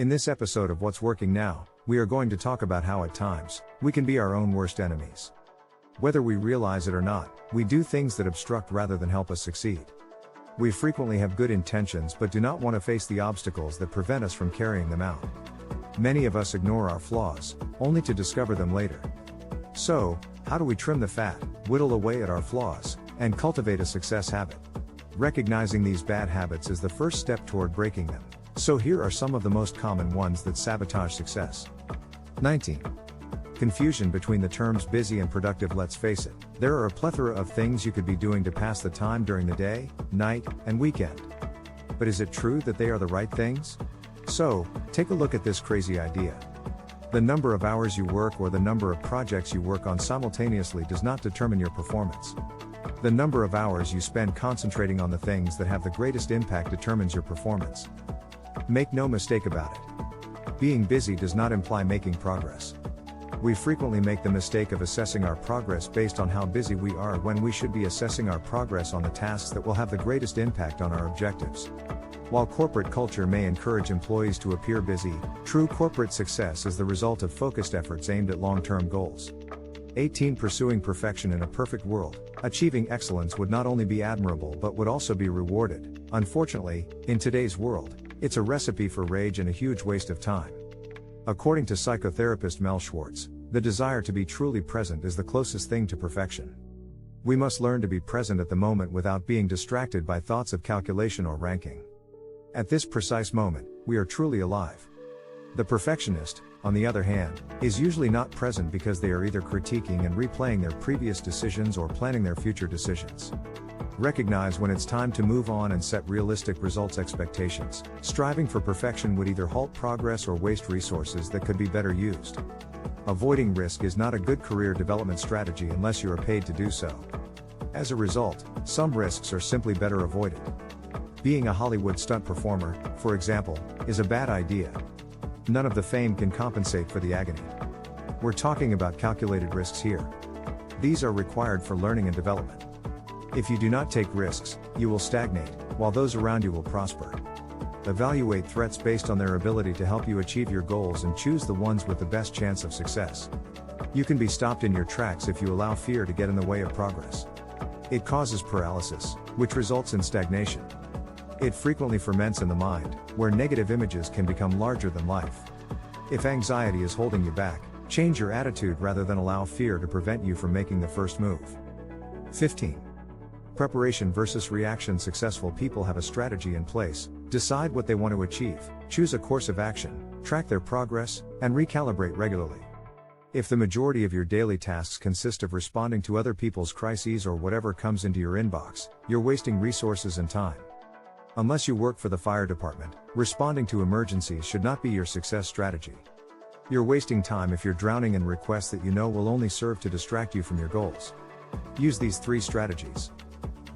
In this episode of What's Working Now, we are going to talk about how at times, we can be our own worst enemies. Whether we realize it or not, we do things that obstruct rather than help us succeed. We frequently have good intentions but do not want to face the obstacles that prevent us from carrying them out. Many of us ignore our flaws, only to discover them later. So, how do we trim the fat, whittle away at our flaws, and cultivate a success habit? Recognizing these bad habits is the first step toward breaking them. So here are some of the most common ones that sabotage success. 19. Confusion between the terms busy and productive. Let's face it, there are a plethora of things you could be doing to pass the time during the day, night, and weekend. But is it true that they are the right things? So, take a look at this crazy idea. The number of hours you work or the number of projects you work on simultaneously does not determine your performance. The number of hours you spend concentrating on the things that have the greatest impact determines your performance. Make no mistake about it. Being busy does not imply making progress. We frequently make the mistake of assessing our progress based on how busy we are when we should be assessing our progress on the tasks that will have the greatest impact on our objectives. While corporate culture may encourage employees to appear busy, true corporate success is the result of focused efforts aimed at long-term goals. 18. Pursuing perfection. In a perfect world, achieving excellence would not only be admirable but would also be rewarded. Unfortunately, in today's world, it's a recipe for rage and a huge waste of time. According to psychotherapist Mel Schwartz, the desire to be truly present is the closest thing to perfection. We must learn to be present at the moment without being distracted by thoughts of calculation or ranking. At this precise moment, we are truly alive. The perfectionist, on the other hand, is usually not present because they are either critiquing and replaying their previous decisions or planning their future decisions. Recognize when it's time to move on and set realistic results expectations. Striving for perfection would either halt progress or waste resources that could be better used. Avoiding risk is not a good career development strategy unless you are paid to do so. As a result, some risks are simply better avoided. Being a Hollywood stunt performer, for example, is a bad idea. None of the fame can compensate for the agony. We're talking about calculated risks here. These are required for learning and development. If you do not take risks, you will stagnate, while those around you will prosper. Evaluate threats based on their ability to help you achieve your goals and choose the ones with the best chance of success. You can be stopped in your tracks if you allow fear to get in the way of progress. It causes paralysis, which results in stagnation. It frequently ferments in the mind, where negative images can become larger than life. If anxiety is holding you back, change your attitude rather than allow fear to prevent you from making the first move. 15. Preparation versus reaction. Successful people have a strategy in place, decide what they want to achieve, choose a course of action, track their progress, and recalibrate regularly. If the majority of your daily tasks consist of responding to other people's crises or whatever comes into your inbox, you're wasting resources and time. Unless you work for the fire department, responding to emergencies should not be your success strategy. You're wasting time if you're drowning in requests that you know will only serve to distract you from your goals. Use these 3 strategies.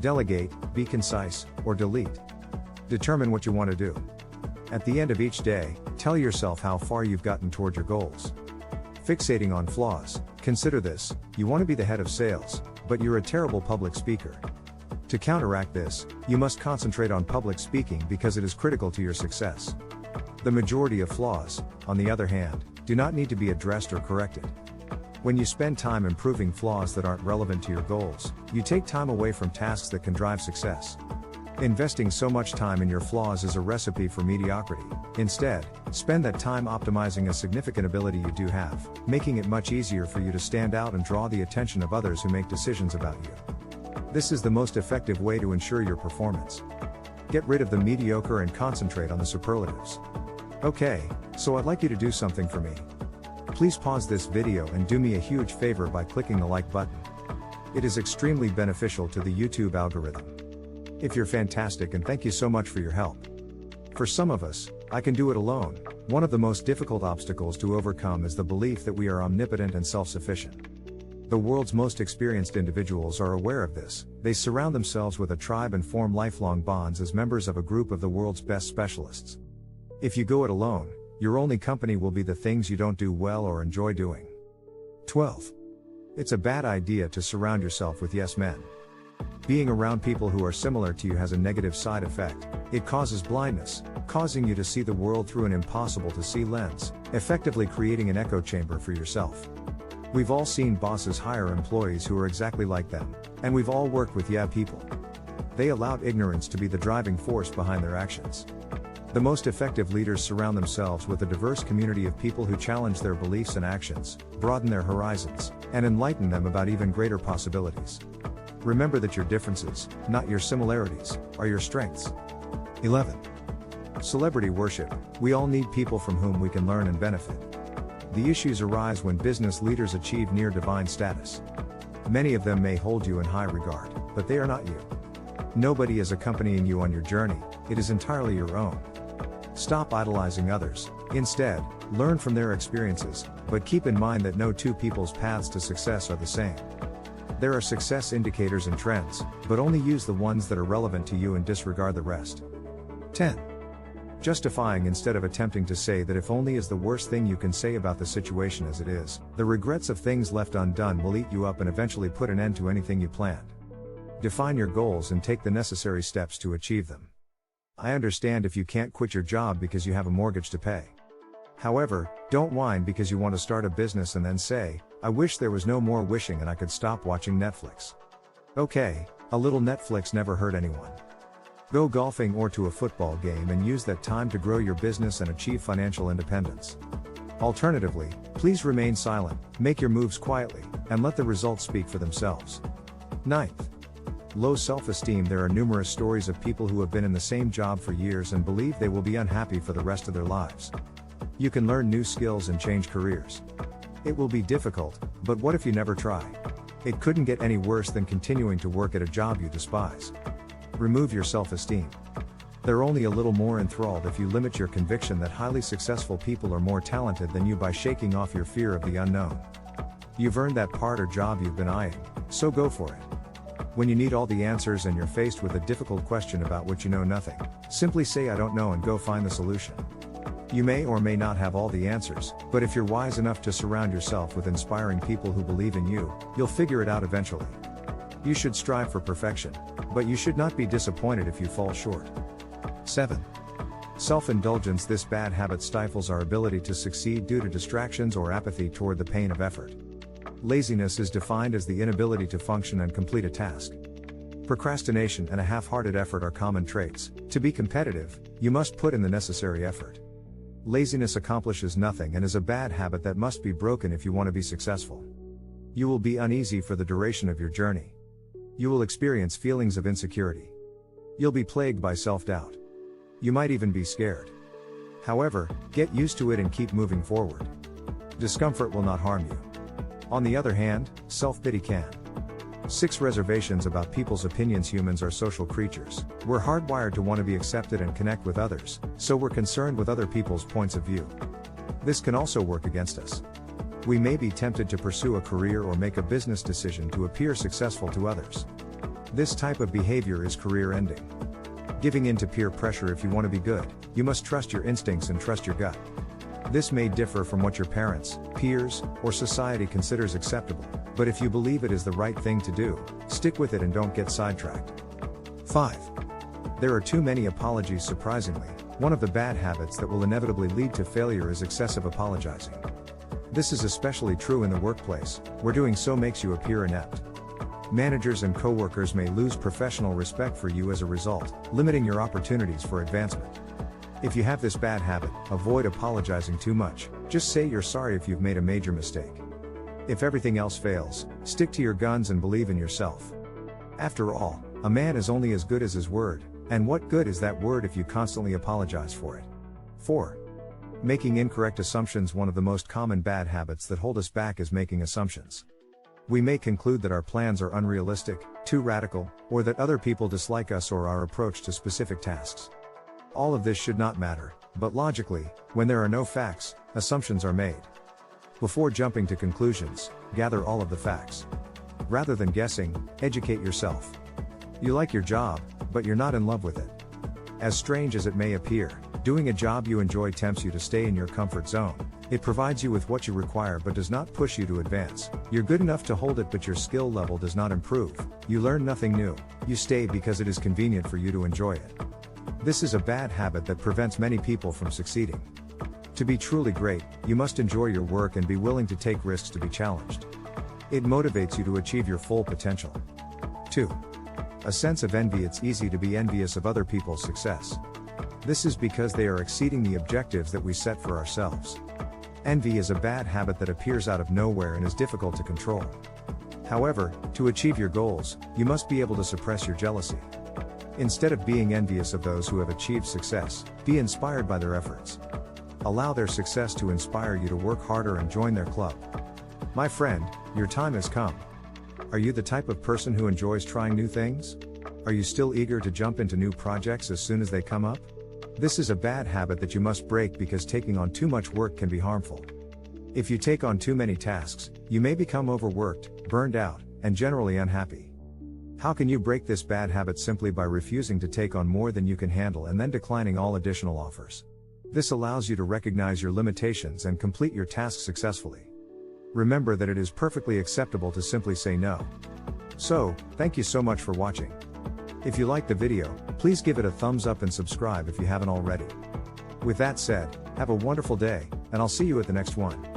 Delegate, be concise, or delete. Determine what you want to do. At the end of each day, tell yourself how far you've gotten toward your goals. Fixating on flaws. Consider this: you want to be the head of sales, but you're a terrible public speaker. To counteract this, you must concentrate on public speaking because it is critical to your success. The majority of flaws, on the other hand, do not need to be addressed or corrected. When you spend time improving flaws that aren't relevant to your goals, you take time away from tasks that can drive success. Investing so much time in your flaws is a recipe for mediocrity. Instead, spend that time optimizing a significant ability you do have, making it much easier for you to stand out and draw the attention of others who make decisions about you. This is the most effective way to ensure your performance. Get rid of the mediocre and concentrate on the superlatives. Okay, so I'd like you to do something for me. Please pause this video and do me a huge favor by clicking the like button. It is extremely beneficial to the YouTube algorithm. If you're fantastic, and thank you so much for your help. For some of us, I can do it alone. One of the most difficult obstacles to overcome is the belief that we are omnipotent and self-sufficient. The world's most experienced individuals are aware of this. They surround themselves with a tribe and form lifelong bonds as members of a group of the world's best specialists. If you go it alone, your only company will be the things you don't do well or enjoy doing. 12. It's a bad idea to surround yourself with yes men. Being around people who are similar to you has a negative side effect. It causes blindness, causing you to see the world through an impossible to see lens, effectively creating an echo chamber for yourself. We've all seen bosses hire employees who are exactly like them, and we've all worked with people. They allowed ignorance to be the driving force behind their actions. The most effective leaders surround themselves with a diverse community of people who challenge their beliefs and actions, broaden their horizons, and enlighten them about even greater possibilities. Remember that your differences, not your similarities, are your strengths. 11. Celebrity worship. We all need people from whom we can learn and benefit. The issues arise when business leaders achieve near divine status. Many of them may hold you in high regard, but they are not you. Nobody is accompanying you on your journey, it is entirely your own. Stop idolizing others. Instead, learn from their experiences, but keep in mind that no two people's paths to success are the same. There are success indicators and trends, but only use the ones that are relevant to you and disregard the rest. 10. Justifying instead of attempting to say that if only is the worst thing you can say about the situation as it is. The regrets of things left undone will eat you up and eventually put an end to anything you planned. Define your goals and take the necessary steps to achieve them. I understand if you can't quit your job because you have a mortgage to pay. However, don't whine because you want to start a business and then say, I wish there was no more wishing and I could stop watching Netflix. Okay, a little Netflix never hurt anyone. Go golfing or to a football game and use that time to grow your business and achieve financial independence. Alternatively, please remain silent, make your moves quietly, and let the results speak for themselves. 9th. Low self-esteem. There are numerous stories of people who have been in the same job for years and believe they will be unhappy for the rest of their lives. You can learn new skills and change careers. It will be difficult, but what if you never try? It couldn't get any worse than continuing to work at a job you despise. Remove your self-esteem. They're only a little more enthralled if you limit your conviction that highly successful people are more talented than you by shaking off your fear of the unknown. You've earned that part or job you've been eyeing, so go for it. When you need all the answers and you're faced with a difficult question about which you know nothing, simply say I don't know and go find the solution. You may or may not have all the answers, but if you're wise enough to surround yourself with inspiring people who believe in you, you'll figure it out eventually. You should strive for perfection, but you should not be disappointed if you fall short. 7. Self-indulgence. This bad habit stifles our ability to succeed due to distractions or apathy toward the pain of effort. Laziness is defined as the inability to function and complete a task. Procrastination and a half-hearted effort are common traits. To be competitive, you must put in the necessary effort. Laziness accomplishes nothing and is a bad habit that must be broken if you want to be successful. You will be uneasy for the duration of your journey. You will experience feelings of insecurity. You'll be plagued by self-doubt. You might even be scared. However, get used to it and keep moving forward. Discomfort will not harm you. On the other hand, self-pity can. 6 reservations about people's opinions. Humans are social creatures. We're hardwired to want to be accepted and connect with others, so we're concerned with other people's points of view. This can also work against us. We may be tempted to pursue a career or make a business decision to appear successful to others. This type of behavior is career-ending. Giving in to peer pressure. If you want to be good, you must trust your instincts and trust your gut. This may differ from what your parents, peers, or society considers acceptable, but if you believe it is the right thing to do, stick with it and don't get sidetracked. 5. There are too many apologies. Surprisingly, one of the bad habits that will inevitably lead to failure is excessive apologizing. This is especially true in the workplace, where doing so makes you appear inept. Managers and coworkers may lose professional respect for you as a result, limiting your opportunities for advancement. If you have this bad habit, avoid apologizing too much. Just say you're sorry if you've made a major mistake. If everything else fails, stick to your guns and believe in yourself. After all, a man is only as good as his word, and what good is that word if you constantly apologize for it? 4. Making incorrect assumptions. One of the most common bad habits that hold us back is making assumptions. We may conclude that our plans are unrealistic, too radical, or that other people dislike us or our approach to specific tasks. All of this should not matter, but logically, when there are no facts, assumptions are made. Before jumping to conclusions, gather all of the facts. Rather than guessing, educate yourself. You like your job, but you're not in love with it. As strange as it may appear, Doing a job you enjoy tempts you to stay in your comfort zone. It provides you with what you require but does not push you to advance. You're good enough to hold it but your skill level does not improve. You learn nothing new. You stay because it is convenient for you to enjoy it. This is a bad habit that prevents many people from succeeding. To be truly great, you must enjoy your work and be willing to take risks to be challenged. It motivates you to achieve your full potential. 2. A sense of envy. It's easy to be envious of other people's success. This is because they are exceeding the objectives that we set for ourselves. Envy is a bad habit that appears out of nowhere and is difficult to control. However, to achieve your goals, you must be able to suppress your jealousy. Instead of being envious of those who have achieved success, be inspired by their efforts. Allow their success to inspire you to work harder and join their club. My friend, your time has come. Are you the type of person who enjoys trying new things? Are you still eager to jump into new projects as soon as they come up? This is a bad habit that you must break because taking on too much work can be harmful. If you take on too many tasks, you may become overworked, burned out, and generally unhappy. How can you break this bad habit? Simply by refusing to take on more than you can handle and then declining all additional offers. This allows you to recognize your limitations and complete your tasks successfully. Remember that it is perfectly acceptable to simply say no. So, thank you so much for watching. If you liked the video, please give it a thumbs up and subscribe if you haven't already. With that said, have a wonderful day, and I'll see you at the next one.